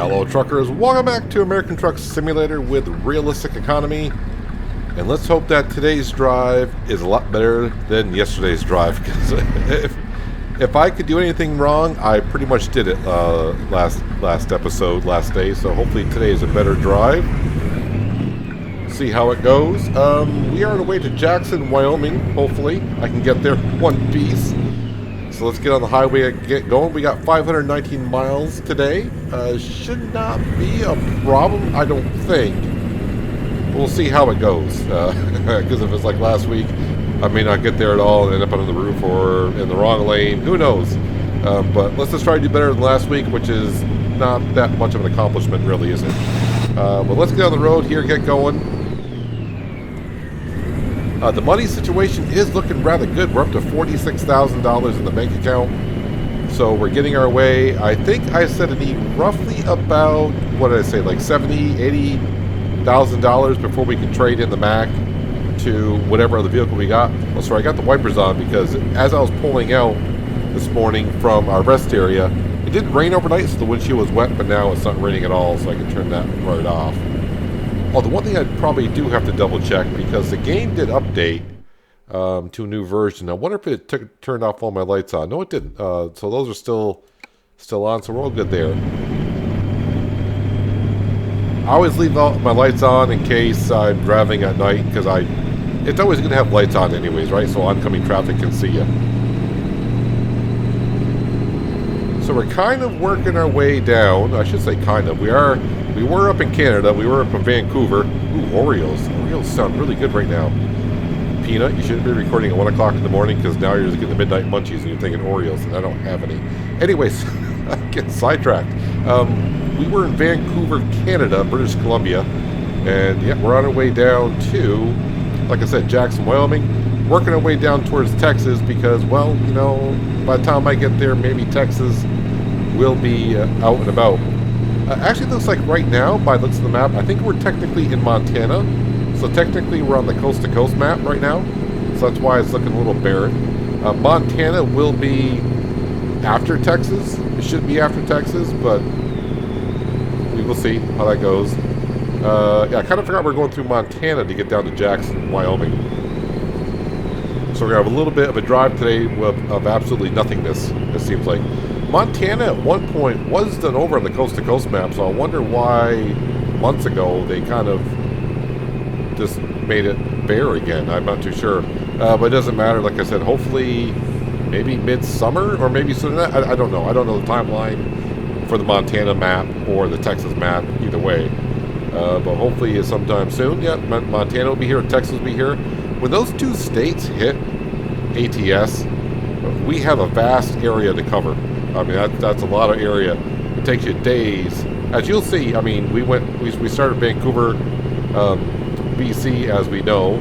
Hello truckers, welcome back to American Truck Simulator with realistic economy. And let's hope that today's drive is a lot better than yesterday's drive, because if I could do anything wrong, I pretty much did it last day. So hopefully today is a better drive. See how it goes. We are on the way to Jackson, Wyoming. Hopefully I can get there in one piece. So let's get on the highway and get going. We got 519 miles today. Should not be a problem, I don't think. We'll see how it goes. Because if it's like last week, I may not get there at all and end up on the roof or in the wrong lane. Who knows? But let's just try to do better than last week, which is not that much of an accomplishment, really, is it? But let's get on the road here, get going. The money situation is looking rather good. We're up to $46,000 in the bank account. So we're getting our way. I think I said I need roughly about, what did I say, like $70,000 before we can trade in the Mac to whatever other vehicle we got. Oh, sorry, I got the wipers on because as I was pulling out this morning from our rest area, it didn't rain overnight, so the windshield was wet, but now it's not raining at all, so I can turn that right off. Oh, the one thing I probably do have to double check, because the game did update to a new version. I wonder if it turned off all my lights on. No, it didn't. So those are still on, so we're all good there. I always leave my lights on in case I'm driving at night, because it's always going to have lights on anyways, right? So oncoming traffic can see you. So we're kind of working our way down. I should say kind of. We were up in Canada. We were up in Vancouver. Ooh, Oreos. Oreos sound really good right now. Peanut, you shouldn't be recording at 1 o'clock in the morning, because now you're just getting the midnight munchies and you're thinking Oreos, and I don't have any. Anyways, getting sidetracked. We were in Vancouver, Canada, British Columbia. And yeah, we're on our way down to, like I said, Jackson, Wyoming. Working our way down towards Texas because, well, you know, by the time I get there, maybe Texas will be out and about. Actually, it looks like right now, by the looks of the map, I think we're technically in Montana. So technically, we're on the coast-to-coast map right now. So that's why it's looking a little barren. Montana will be after Texas. It should be after Texas, but we will see how that goes. Yeah, I kind of forgot we're going through Montana to get down to Jackson, Wyoming. So we're going to have a little bit of a drive today of absolutely nothingness, it seems like. Montana at one point was done over on the coast-to-coast map, so I wonder why months ago they kind of just made it bare again. I'm not too sure. But it doesn't matter. Like I said, hopefully maybe midsummer or maybe sooner. I don't know. I don't know the timeline for the Montana map or the Texas map either way. But hopefully sometime soon. Yeah, Montana will be here, Texas will be here. When those two states hit ATS, we have a vast area to cover. I mean, that's a lot of area. It takes you days. As you'll see, I mean, we started Vancouver, BC, as we know.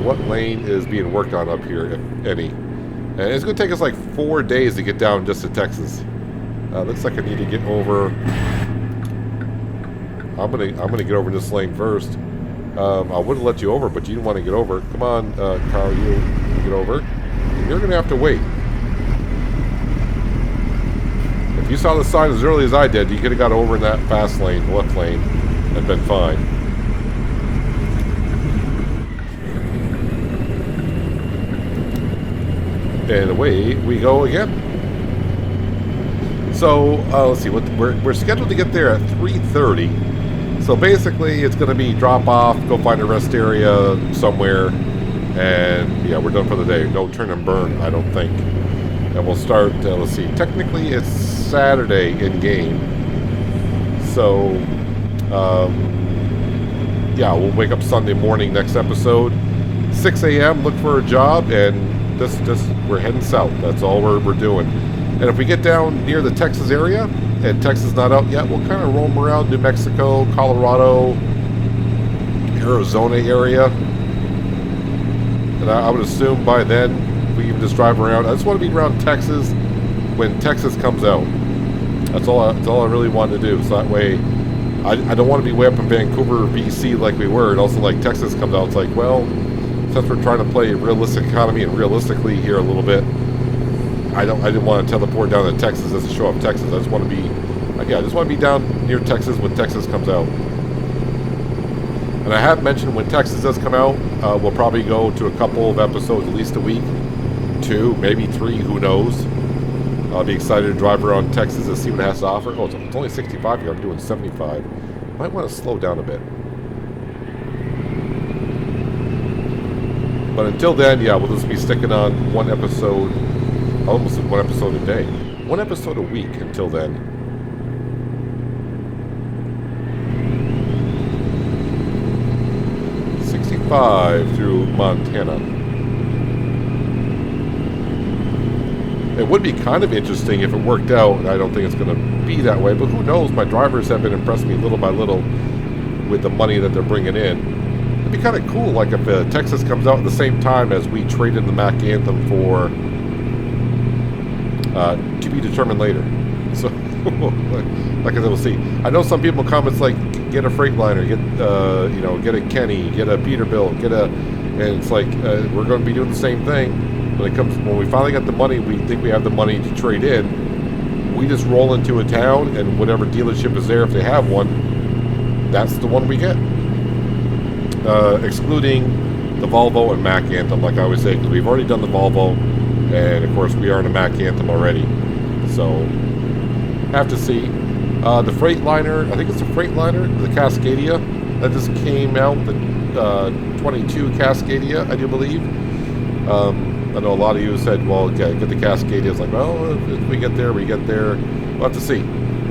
What lane is being worked on up here, if any? And it's going to take us like 4 days to get down just to Texas. Looks like I need to get over. I'm gonna get over this lane first. I would have let you over, but you didn't want to get over. Come on, Carl, you get over. And you're gonna have to wait. If you saw the sign as early as I did, you could have got over in that fast lane, left lane, and been fine. And away we go again. So let's see. We're scheduled to get there at 3:30. So basically, it's going to be drop off, go find a rest area somewhere, and yeah, we're done for the day. No turn and burn, I don't think. And we'll start. Let's see. Technically, it's Saturday in game. So yeah, we'll wake up Sunday morning. Next episode, 6 a.m. Look for a job, and just we're heading south. That's all we're doing. And if we get down near the Texas area, and Texas not out yet, we'll kind of roam around New Mexico, Colorado, Arizona area. And I would assume by then we can just drive around. I just want to be around Texas when Texas comes out. That's all I really want to do. So that way, I don't want to be way up in Vancouver, BC like we were. And also like Texas comes out, it's like, well, since we're trying to play realistic economy and realistically here a little bit, I didn't want to teleport down to Texas just to show up Texas. I just want to be Yeah, I just want to be down near Texas when Texas comes out. And I have mentioned when Texas does come out, we'll probably go to a couple of episodes, at least a week. 2, maybe 3, who knows. I'll be excited to drive around Texas and see what it has to offer. Oh, it's only 65 here. I'm doing 75. Might want to slow down a bit. But until then, yeah, we'll just be sticking on one episode, almost one episode a day. One episode a week until then. Through Montana. It would be kind of interesting if it worked out, and I don't think it's going to be that way, but who knows? My drivers have been impressing me little by little with the money that they're bringing in. It'd be kind of cool, like if Texas comes out at the same time as we traded the Mac Anthem for to be determined later. So, like I said, we'll see. I know some people comments like, get a Freightliner, get a Kenny, get a Peterbilt, and it's like we're going to be doing the same thing. When we finally got the money, we think we have the money to trade in. We just roll into a town, and whatever dealership is there, if they have one, that's the one we get. Excluding the Volvo and Mac Anthem, like I always say, because we've already done the Volvo, and of course we are in a Mac Anthem already. So, have to see. The Freightliner, I think it's the Freightliner, the Cascadia, that just came out, the 22 Cascadia, I do believe. I know a lot of you said, well, okay, get the Cascadia. It's like, well, if we get there, we get there. We'll have to see.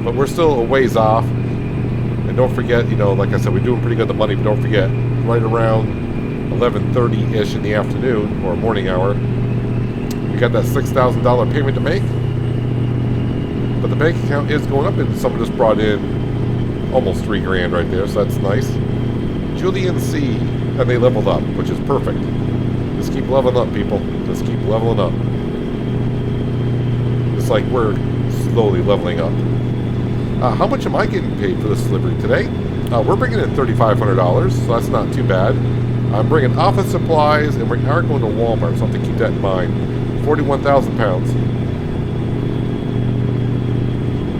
But we're still a ways off. And don't forget, like I said, we're doing pretty good with the money, but don't forget, right around 11:30-ish in the afternoon, or morning hour, we got that $6,000 payment to make. But the bank account is going up, and someone just brought in almost $3,000 right there, so that's nice. Julian C. And they leveled up, which is perfect. Just keep leveling up, people. Just keep leveling up. It's like we're slowly leveling up. How much am I getting paid for this delivery today? We're bringing in $3,500, so that's not too bad. I'm bringing office supplies, and we are going to Walmart, so I have to keep that in mind. 41,000 pounds.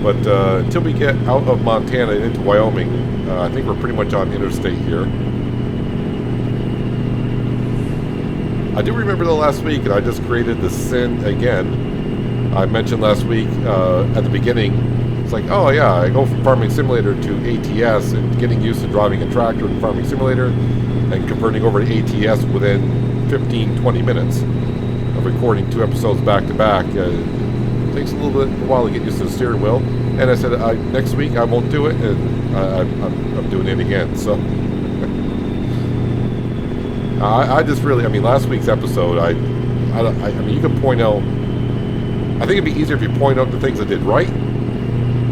But until we get out of Montana and into Wyoming, I think we're pretty much on interstate here. I do remember the last week, and I just created the sin again. I mentioned last week at the beginning, it's like, oh yeah, I go from Farming Simulator to ATS and getting used to driving a tractor in Farming Simulator and converting over to ATS within 15-20 minutes of recording 2 episodes back to back. Takes a little bit a while to get used to the steering wheel, and I said next week I won't do it, and I'm doing it again. So I just really, last week's episode, I mean, you can point out. I think it'd be easier if you point out the things I did right,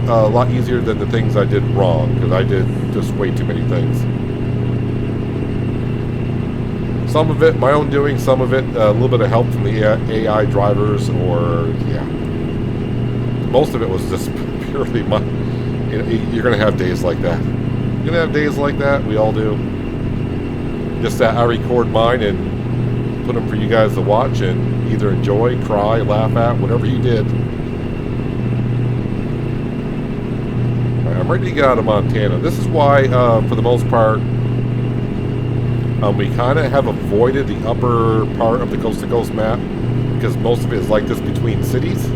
a lot easier than the things I did wrong, because I did just way too many things. Some of it my own doing, some of it a little bit of help from the AI drivers, or yeah. Most of it was just purely my. You're going to have days like that. You're going to have days like that. We all do. Just that I record mine and put them for you guys to watch and either enjoy, cry, laugh at, whatever you did. All right, I'm ready to get out of Montana. This is why, for the most part, we kind of have avoided the upper part of the coast-to-coast map because most of it is like this between cities.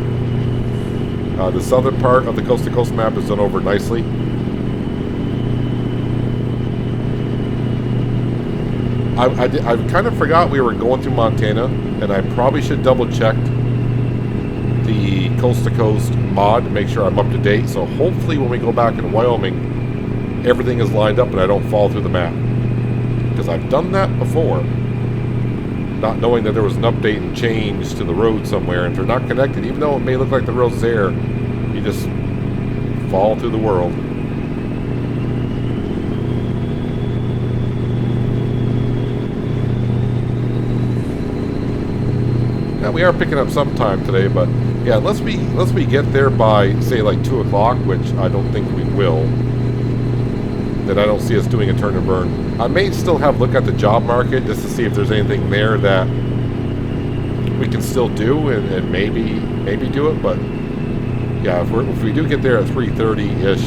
The southern part of the coast-to-coast map is done over nicely. I kind of forgot we were going through Montana, and I probably should double-check the coast-to-coast mod to make sure I'm up to date. So hopefully when we go back in Wyoming, everything is lined up and I don't fall through the map. Because I've done that before, not knowing that there was an update and change to the road somewhere, and if they're not connected, even though it may look like the road's there, you just fall through the world. Now we are picking up some time today, but yeah, unless we get there by say like 2 o'clock, which I don't think we will, then I don't see us doing a turn and burn. I may still have a look at the job market just to see if there's anything there that we can still do and maybe do it, but Yeah, if we do get there at 3:30-ish,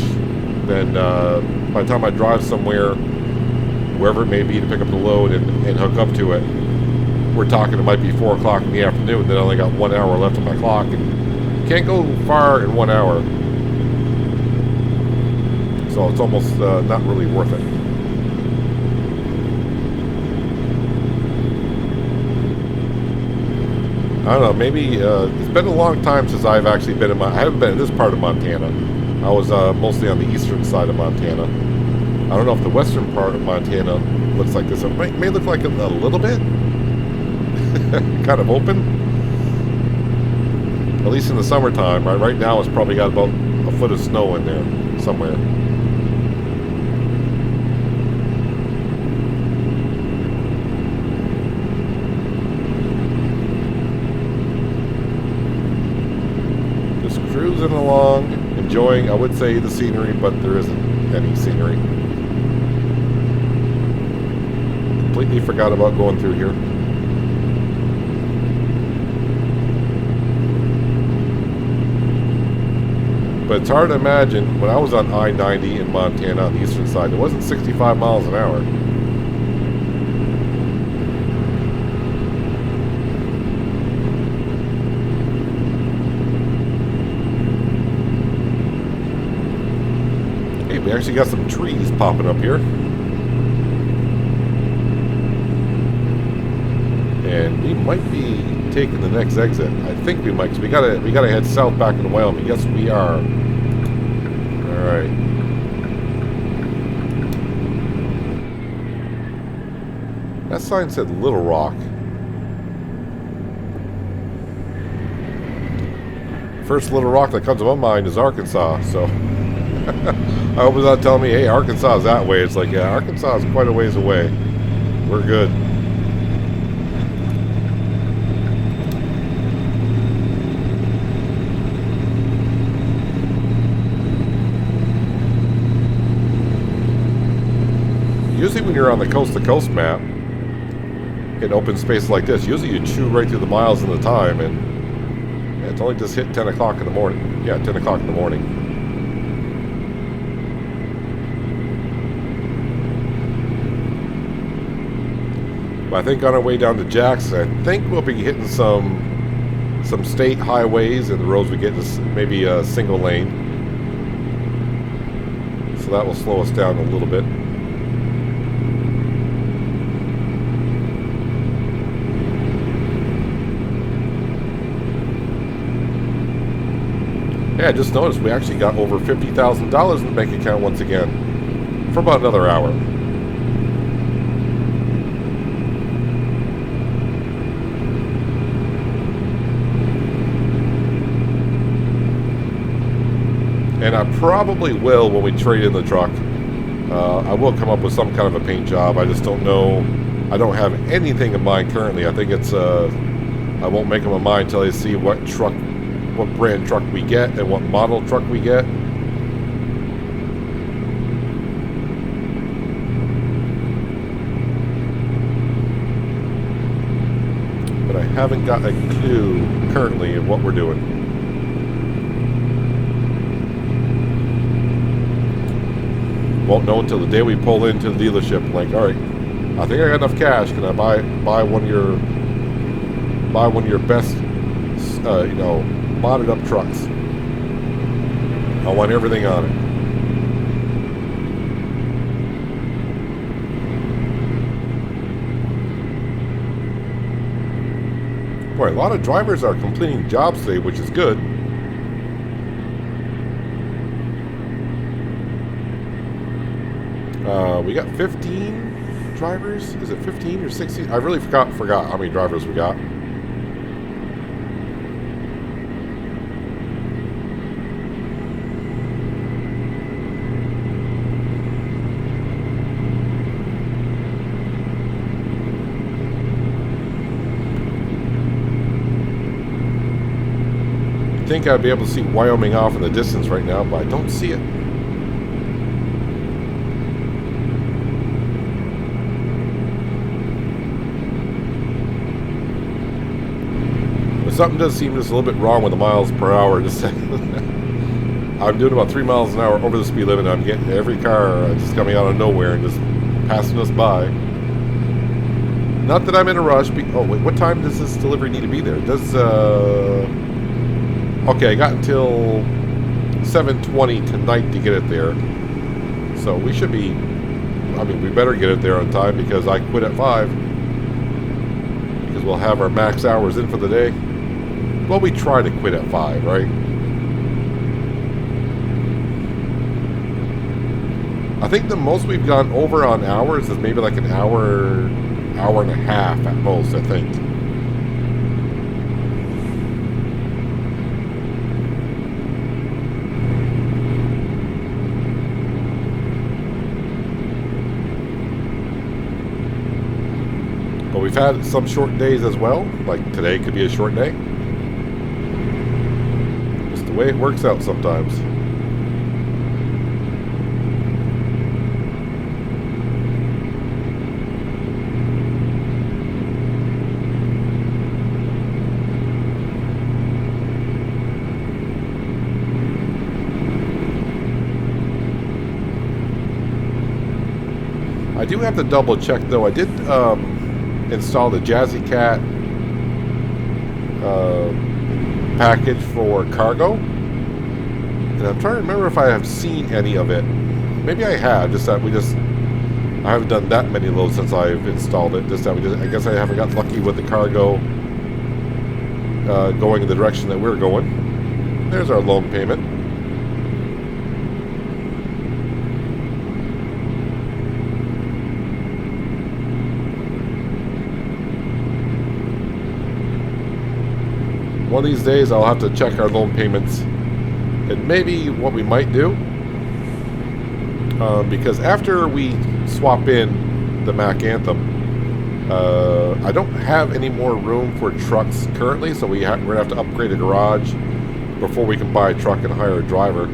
then by the time I drive somewhere, wherever it may be, to pick up the load and hook up to it, we're talking it might be 4 o'clock in the afternoon. Then I only got 1 hour left on my clock, and can't go far in 1 hour. So it's almost not really worth it. I don't know, maybe it's been a long time since I've actually been I haven't been in this part of Montana. I was mostly on the eastern side of Montana. I don't know if the western part of Montana looks like this. It may look like it a little bit. Kind of open. At least in the summertime. Right now it's probably got about a foot of snow in there somewhere. Cruising along, enjoying, I would say, the scenery, but there isn't any scenery. Completely forgot about going through here. But it's hard to imagine, when I was on I-90 in Montana on the eastern side, it wasn't 65 miles an hour. We actually got some trees popping up here. And we might be taking the next exit. I think we might, because we gotta head south back into Wyoming. Yes, we are. Alright. That sign said Little Rock. First Little Rock that comes to my mind is Arkansas, so I hope it's not telling me, hey, Arkansas is that way. It's like, yeah, Arkansas is quite a ways away. We're good. Usually when you're on the coast-to-coast map, in open space like this, usually you chew right through the miles and the time, and it's only just hit 10 o'clock in the morning. Yeah, 10 o'clock in the morning. I think on our way down to Jackson, I think we'll be hitting some state highways, and the roads we get is maybe a single lane. So that will slow us down a little bit. Yeah, I just noticed we actually got over $50,000 in the bank account once again for about another hour. And I probably will, when we trade in the truck, I will come up with some kind of a paint job. I just don't know. I don't have anything in mind currently. I think it's, I won't make up my mind until I see what brand truck we get and what model truck we get. But I haven't got a clue currently of what we're doing. Won't know until the day we pull into the dealership. Like, all right, I think I got enough cash. Can I buy one of your best, modded up trucks? I want everything on it. Boy, a lot of drivers are completing jobs today, which is good. We got 15 drivers. Is it 15 or 16? I really forgot how many drivers we got. I think I'd be able to see Wyoming off in the distance right now, but I don't see it. But something does seem just a little bit wrong with the miles per hour. Just I'm doing about 3 miles an hour over the speed limit. And I'm getting every car just coming out of nowhere and just passing us by. Not that I'm in a rush. Oh wait, what time does this delivery need to be there? Does okay, I got until 7:20 tonight to get it there. So we should be. I mean, we better get it there on time because I quit at 5. Because we'll have our max hours in for the day. Well, we try to quit at 5, right? I think the most we've gone over on hours is maybe like an hour, hour and a half at most, I think. But we've had some short days as well. Like today could be a short day. Just the way it works out sometimes. I do have to double check though. I did install the Jazzy Cat package for cargo, and I'm trying to remember if I have seen any of it. Maybe I have, just that I haven't done that many loads since I've installed it. Just that I guess I haven't got lucky with the cargo going in the direction that we're going. There's our loan payment. One of these days I'll have to check our loan payments, and maybe what we might do, because after we swap in the Mack Anthem, I don't have any more room for trucks currently, so we're going to have to upgrade a garage before we can buy a truck and hire a driver.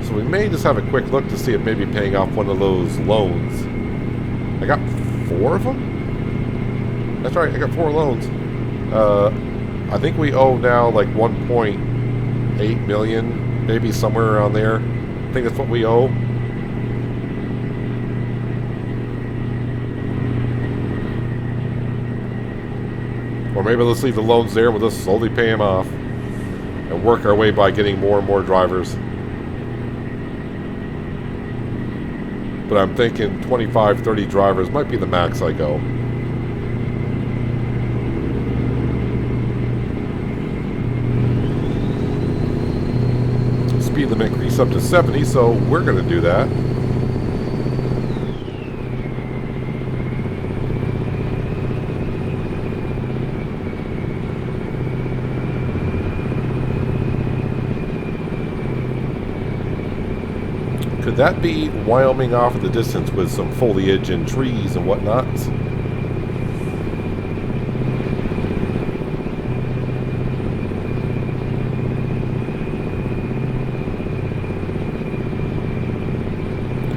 So we may just have a quick look to see if maybe paying off one of those loans. I got 4 of them? That's right, I got 4 loans. I think we owe now like 1.8 million, maybe somewhere around there. I think that's what we owe. Or maybe let's leave the loans there, we'll just slowly pay them off and work our way by getting more and more drivers. But I'm thinking 25, 30 drivers might be the max I go. Speed limit increase up to 70, so we're going to do that. Could that be Wyoming off in the distance with some foliage and trees and whatnot?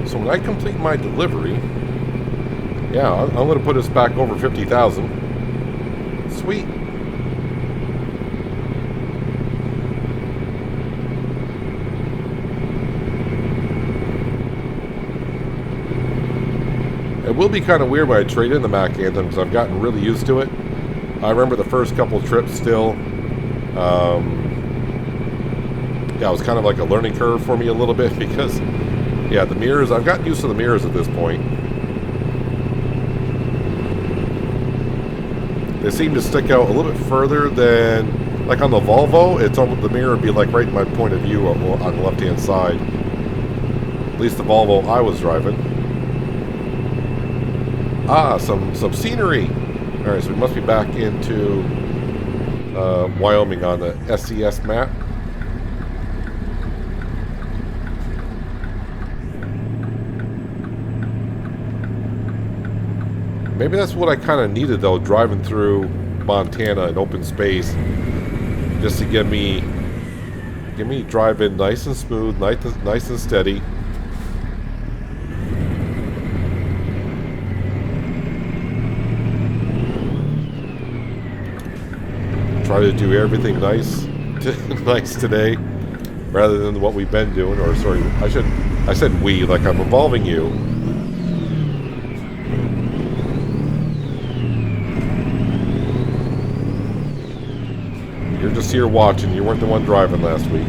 So when I complete my delivery, yeah, I'm going to put us back over 50,000. Sweet. It will be kind of weird when I trade in the Mack Anthem because I've gotten really used to it. I remember the first couple trips still. Yeah, it was kind of like a learning curve for me a little bit because, yeah, the mirrors, I've gotten used to the mirrors at this point. They seem to stick out a little bit further than, like on the Volvo, it's almost, the mirror would be like right in my point of view on the left-hand side. At least the Volvo I was driving. Ah, some scenery. All right, so we must be back into Wyoming on the SCS map. Maybe that's what I kind of needed though, driving through Montana in open space, just to get me driving nice and smooth, nice and steady. Try try to do everything nice, nice today, rather than what we've been doing. Or sorry, I said we, like I'm involving you. You're just here watching. You weren't the one driving last week.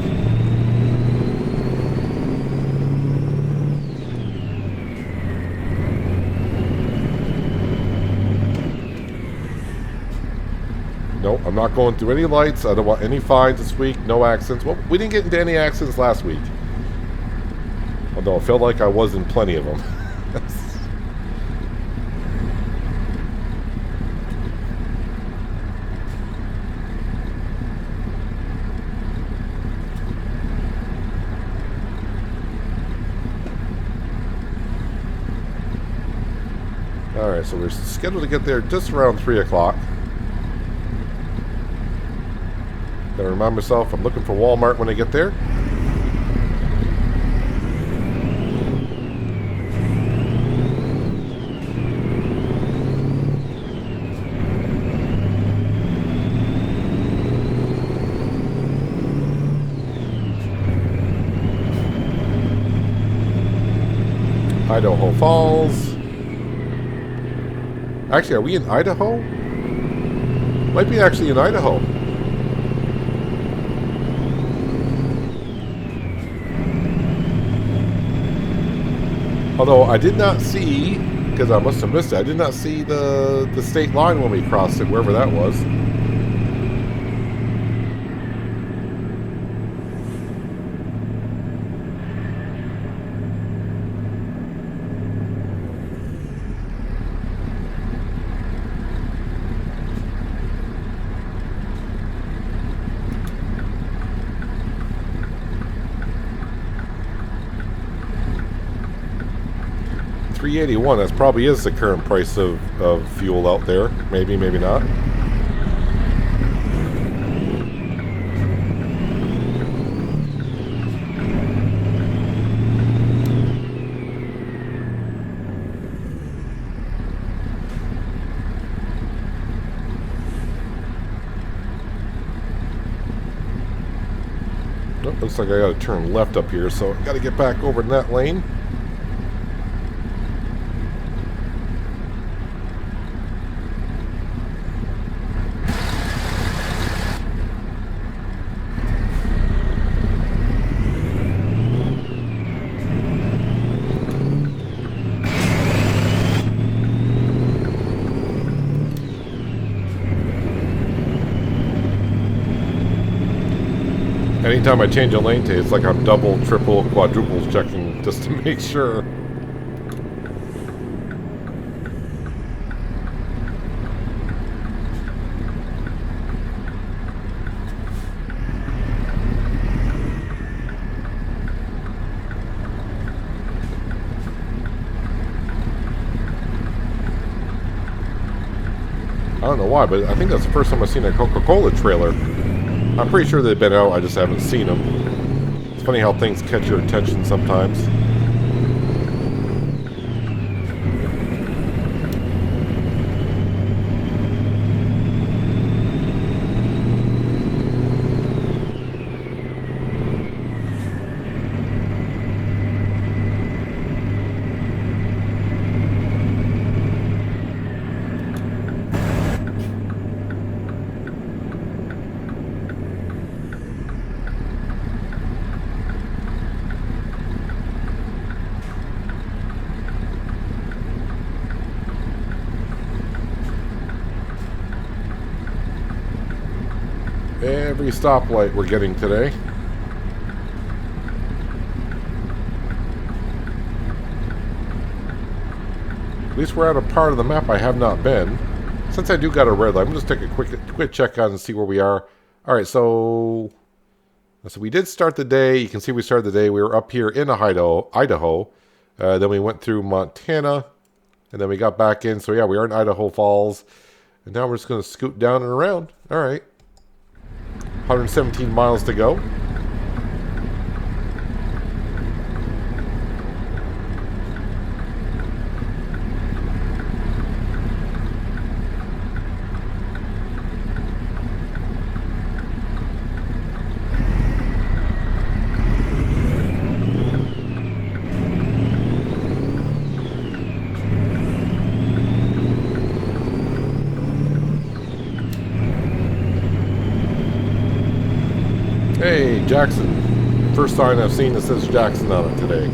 Nope, I'm not going through any lights. I don't want any fines this week. No accidents. Well, we didn't get into any accidents last week. Although I felt like I was in plenty of them. Alright, so we're scheduled to get there just around 3 o'clock. Gotta remind myself I'm looking for Walmart when I get there. Idaho Falls. Actually, are we in Idaho? Might be actually in Idaho. Although I did not see, because I must have missed it, I did not see the state line when we crossed it, wherever that was. $3.81. That probably is the current price of fuel out there. Maybe, maybe not. Oh, looks like I got to turn left up here, so I got to get back over in that lane. Anytime I change a lane, it's like I'm double, triple, quadruple checking just to make sure. I don't know why, but I think that's the first time I've seen a Coca-Cola trailer. I'm pretty sure they've been out, I just haven't seen them. It's funny how things catch your attention sometimes. Every stoplight we're getting today. At least we're at a part of the map I have not been. Since I do got a red light, I'm going to take a quick check on and see where we are. Alright, so we did start the day. You can see we started the day. We were up here in Idaho. Then we went through Montana. And then we got back in. So yeah, we are in Idaho Falls. And now we're just going to scoot down and around. Alright. 117 miles to go. Jackson. First sign I've seen that says Jackson on it today.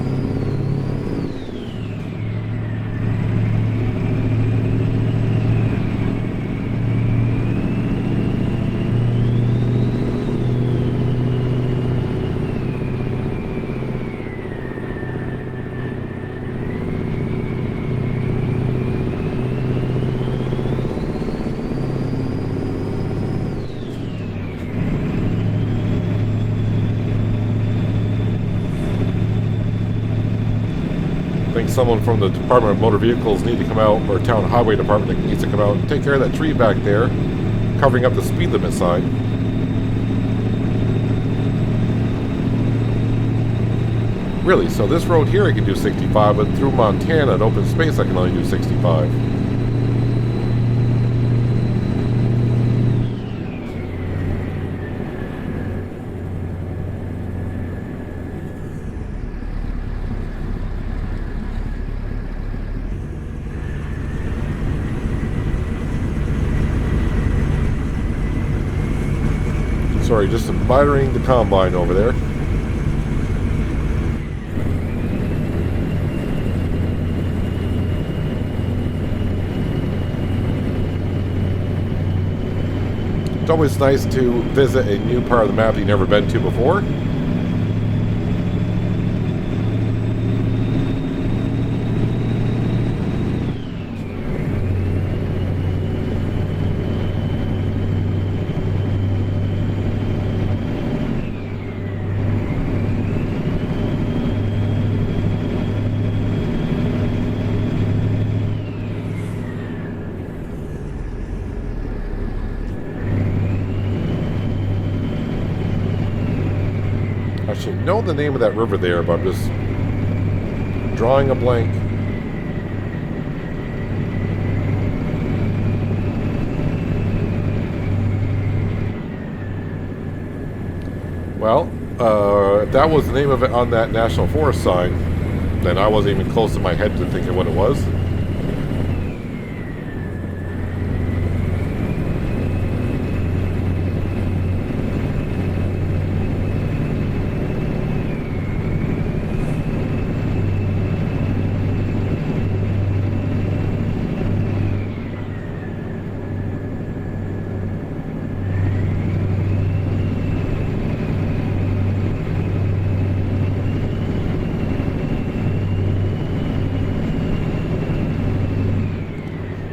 I think someone from the Department of Motor Vehicles need to come out, or Town Highway Department needs to come out and take care of that tree back there, covering up the speed limit sign. Really, so this road here I can do 65, but through Montana, an open space, I can only do 65. Sorry, just admiring the combine over there. It's always nice to visit a new part of the map that you've never been to before. I should know the name of that river there, but I'm just drawing a blank. Well, if that was the name of it on that National Forest sign, then I wasn't even close to my head to thinking what it was.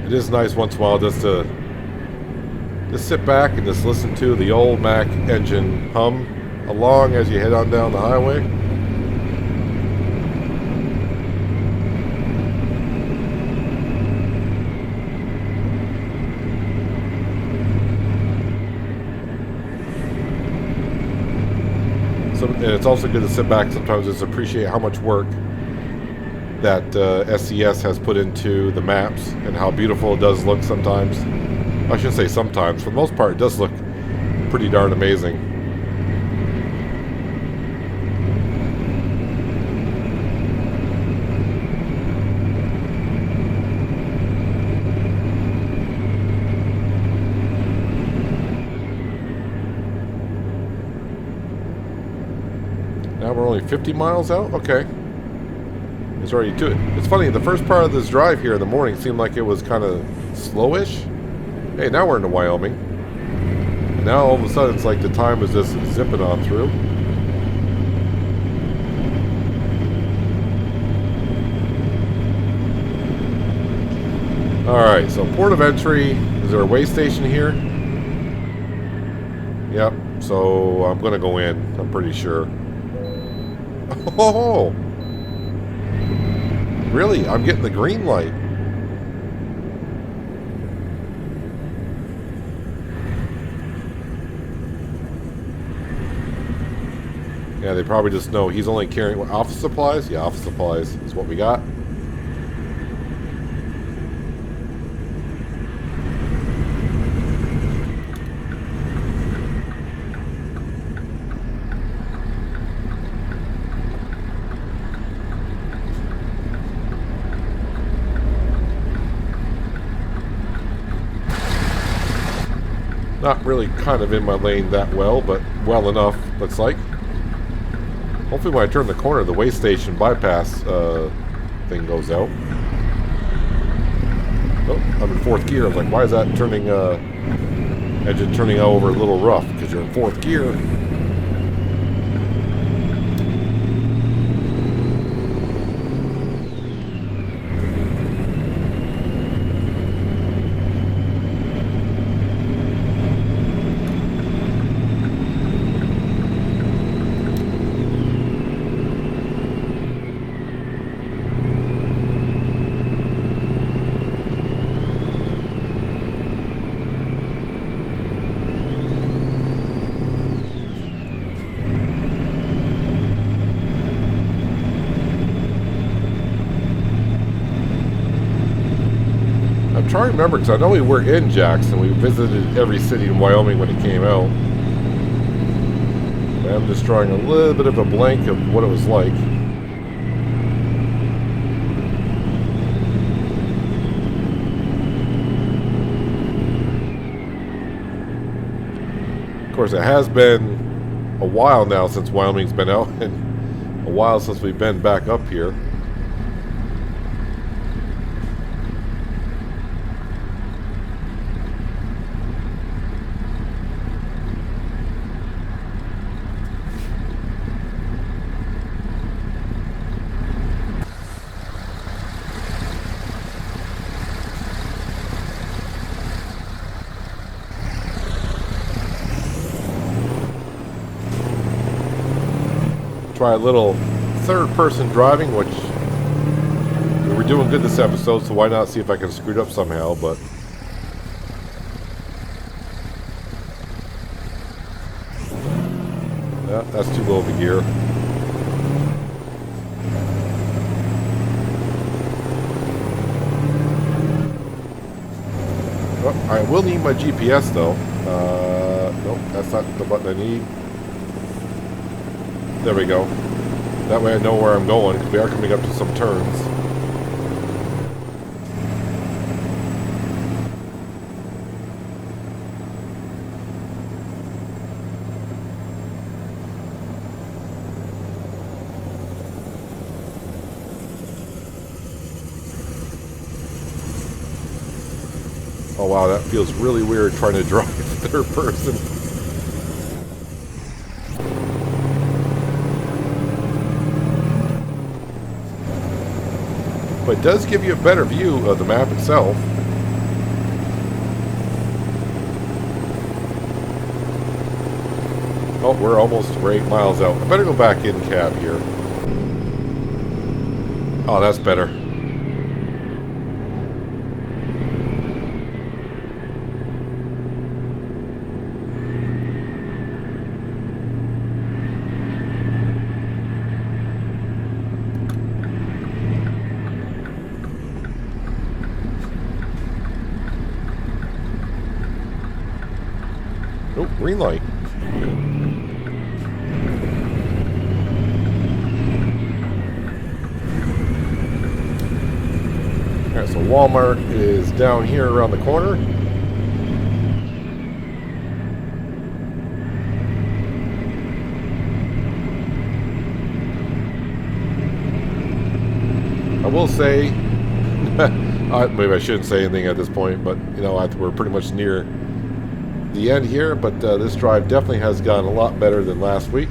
It is nice once in a while just to sit back and just listen to the old Mack engine hum along as you head on down the highway. And it's also good to sit back sometimes and just appreciate how much work that SCS has put into the maps and how beautiful it does look sometimes. I shouldn't say sometimes. For the most part, it does look pretty darn amazing. Now we're only 50 miles out? Okay. It's already to it. It's funny, the first part of this drive here in the morning seemed like it was kind of slowish. Hey, now we're into Wyoming. And now all of a sudden it's like the time is just zipping on through. Alright, so port of entry. Is there a way station here? Yep, so I'm going to go in, I'm pretty sure. Oh! Really? I'm getting the green light. Yeah, they probably just know he's only carrying what, office supplies? Yeah, office supplies is what we got. Not really kind of in my lane that well, but well enough, looks like. Hopefully when I turn the corner, the way station bypass thing goes out. Oh, I'm in fourth gear. I was like, why is that turning, engine turning over a little rough? Because you're in fourth gear. I'm trying to remember, because I know we were in Jackson. We visited every city in Wyoming when it came out. But I'm just drawing a little bit of a blank of what it was like. Of course, it has been a while now since Wyoming's been out, and a while since we've been back up here. Try a little third-person driving, which we were doing good this episode, so why not see if I can screw it up somehow, but... yeah, that's too low of a gear. Oh, I will need my GPS, though. Nope, that's not the button I need. There we go. That way I know where I'm going, because we are coming up to some turns. Oh wow, that feels really weird trying to drive third person. But it does give you a better view of the map itself. Oh, we're 8 miles out. I better go back in cab here. Oh, that's better. Oh, green light. Alright, so Walmart is down here around the corner. I will say, maybe I shouldn't say anything at this point, but you know, we're pretty much near the end here, but this drive definitely has gotten a lot better than last week.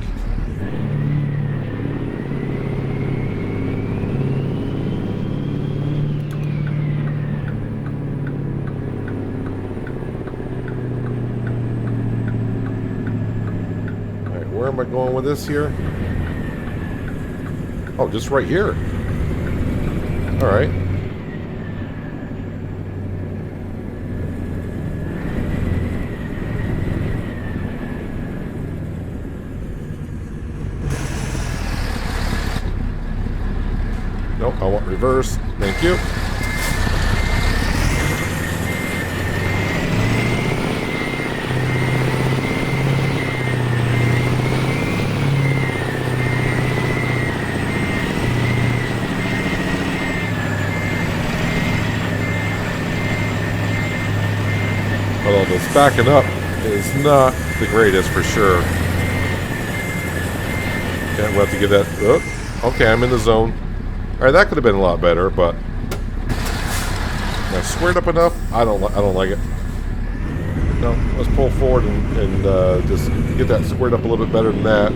Alright, where am I going with this here? Oh, just right here. Alright. Nope, I want reverse. Thank you. Although this backing up is not the greatest for sure. Yeah, we'll have to get that. Oh, okay, I'm in the zone. All right, that could have been a lot better, but I squared up enough. I don't like it. No, let's pull forward and just get that squared up a little bit better than that.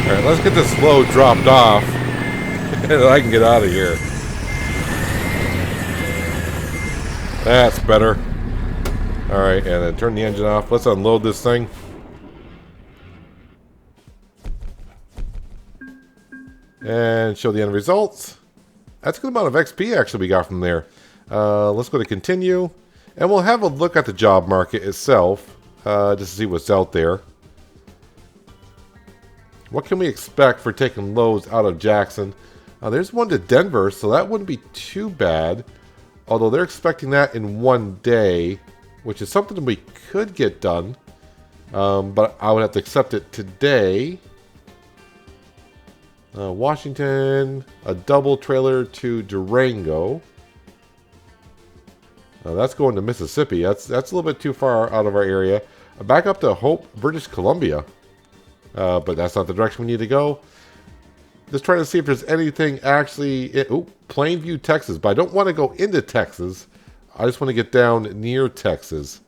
All right, let's get this load dropped off, and I can get out of here. That's better. All right, and then turn the engine off. Let's unload this thing. And show the end results. That's a good amount of XP actually we got from there. Let's go to continue. And we'll have a look at the job market itself. Just to see what's out there. What can we expect for taking loads out of Jackson? There's one to Denver, so that wouldn't be too bad. Although they're expecting that in one day, which is something we could get done. But I would have to accept it today. Washington, a double trailer to Durango. That's going to Mississippi. That's a little bit too far out of our area. Back up to Hope, British Columbia. But that's not the direction we need to go. Just trying to see if there's anything actually... Plainview, Texas. But I don't want to go into Texas. I just want to get down near Texas.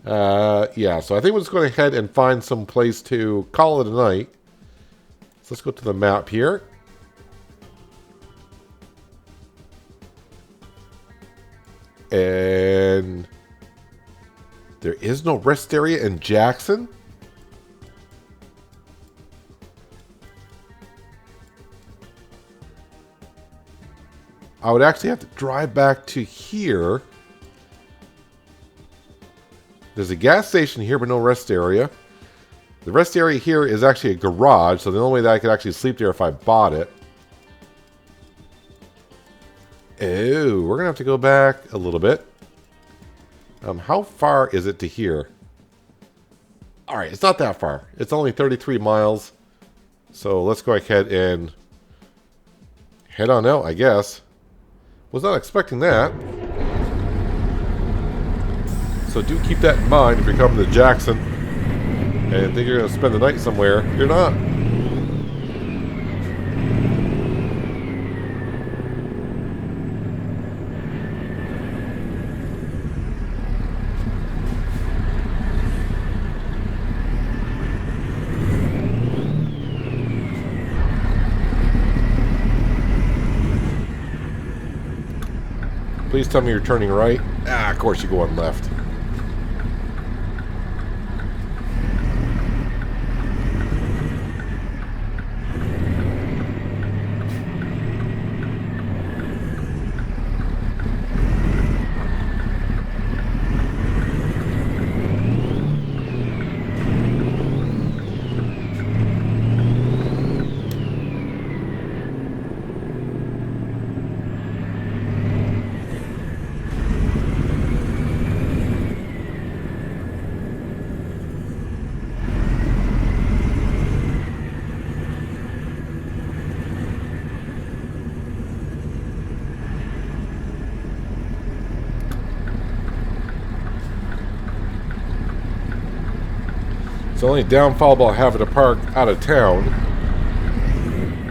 Yeah, so I think we're just going to head and find some place to call it a night. So let's go to the map here. And there is no rest area in Jackson. I would actually have to drive back to here. There's a gas station here, but no rest area. The rest area here is actually a garage, so the only way that I could actually sleep there if I bought it. Oh, we're going to have to go back a little bit. How far is it to here? Alright, it's not that far. It's only 33 miles. So let's go ahead and head on out, I guess. Was not expecting that. So do keep that in mind if you're coming to Jackson and think you're going to spend the night somewhere. You're not. Please tell me you're turning right. Ah, of course you go on left. The only downfall about having to park out of town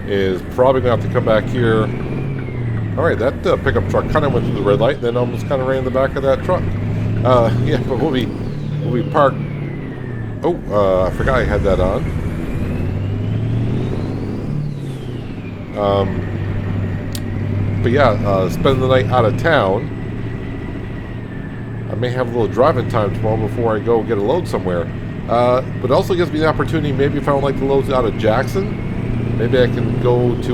is probably going to have to come back here. Alright, that pickup truck kind of went through the red light and then almost kind of ran in the back of that truck. Yeah, but we'll be parked. Oh, I forgot I had that on. But yeah, spending the night out of town. I may have a little driving time tomorrow before I go get a load somewhere. But it also gives me the opportunity, maybe if I don't like the loads out of Jackson, maybe I can go to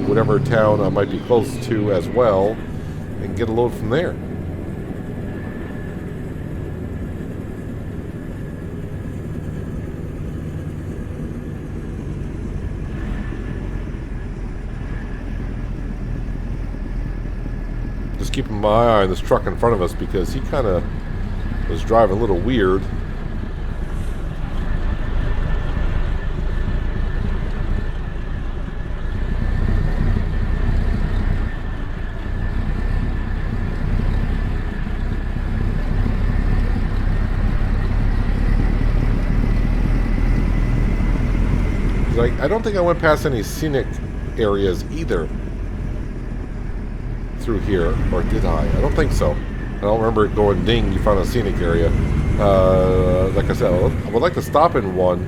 whatever town I might be close to as well and get a load from there. Just keeping my eye on this truck in front of us because he kind of was driving a little weird. Like, I don't think I went past any scenic areas either through here, or did I? I don't think so. I don't remember it going ding, you found a scenic area. Like I said, I would like to stop in one,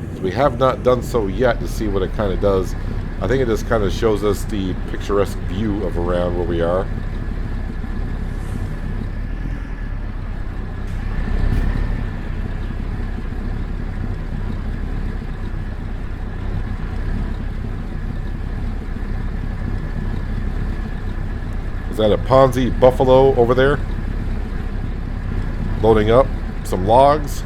because we have not done so yet, to see what it kind of does. I think it just kind of shows us the picturesque view of around where we are. Is that a Ponzi buffalo over there? Loading up some logs.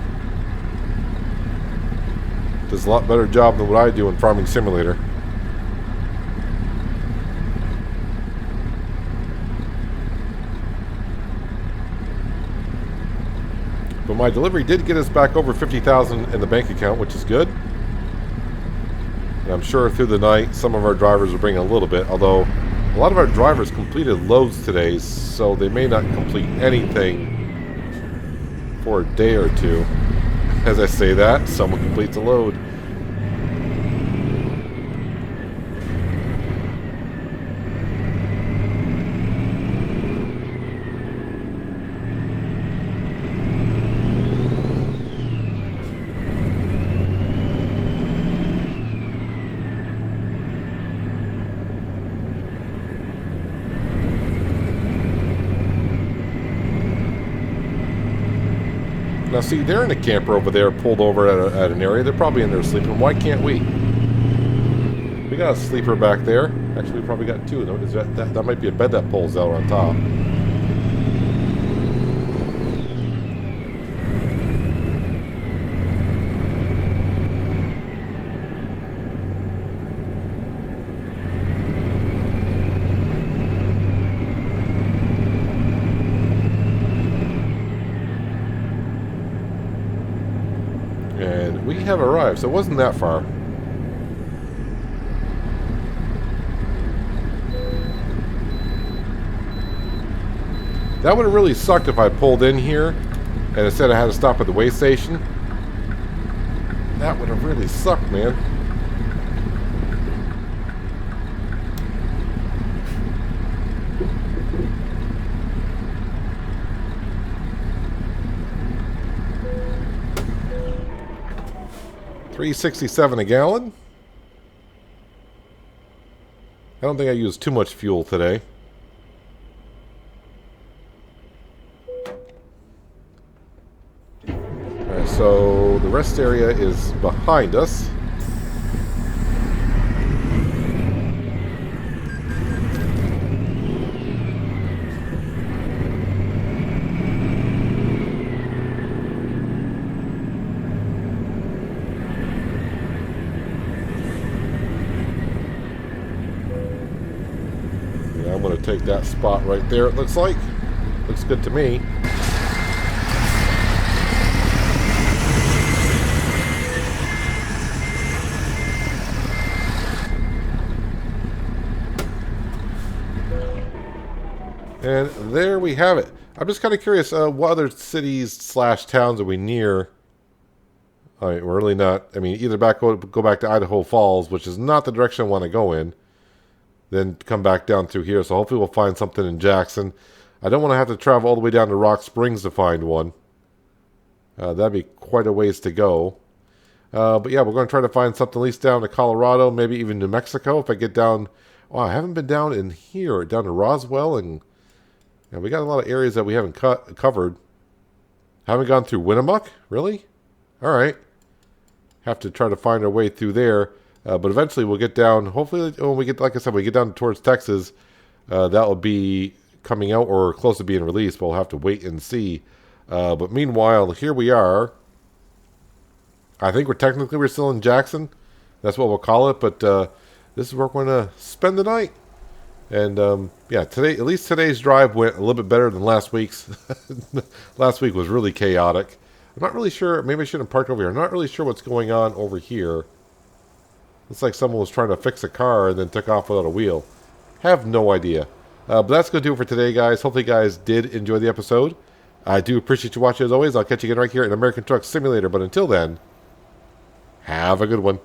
Does a lot better job than what I do in Farming Simulator. But my delivery did get us back over 50,000 in the bank account, which is good. And I'm sure through the night some of our drivers will bring a little bit, although a lot of our drivers completed loads today, so they may not complete anything for a day or two. As I say that, someone completes a load. Now see, they're in a camper over there, pulled over at an area. They're probably in there sleeping. Why can't we? We got a sleeper back there. Actually, we probably got two. That might be a bed that pulls out on top. And we have arrived, so it wasn't that far. That would have really sucked if I pulled in here and it said I had to stop at the way station. That would have really sucked, man. $3.67 a gallon. I don't think I used too much fuel today. Alright, so the rest area is behind us. I'm going to take that spot right there, it looks like. Looks good to me. And there we have it. I'm just kind of curious, what other cities / towns are we near? All right, we're really not. I mean, either go back to Idaho Falls, which is not the direction I want to go in. Then come back down through here. So hopefully we'll find something in Jackson. I don't want to have to travel all the way down to Rock Springs to find one. That'd be quite a ways to go. But yeah, we're going to try to find something at least down to Colorado, maybe even New Mexico. If I get down... Oh, I haven't been down in here, down to Roswell. And yeah, we got a lot of areas that we haven't covered. Haven't gone through Winnemucca? Really? All right. Have to try to find our way through there. But eventually we'll get down, hopefully when we get, like I said, we get down towards Texas, that will be coming out or close to being released, but we'll have to wait and see. But meanwhile, here we are. I think we're still in Jackson. That's what we'll call it, but this is where we're going to spend the night. And yeah, today at least today's drive went a little bit better than last week's. Last week was really chaotic. I'm not really sure. Maybe I shouldn't have parked over here. I'm not really sure what's going on over here. Looks like someone was trying to fix a car and then took off without a wheel. Have no idea. But that's going to do it for today, guys. Hopefully you guys did enjoy the episode. I do appreciate you watching as always. I'll catch you again right here in American Truck Simulator. But until then, have a good one.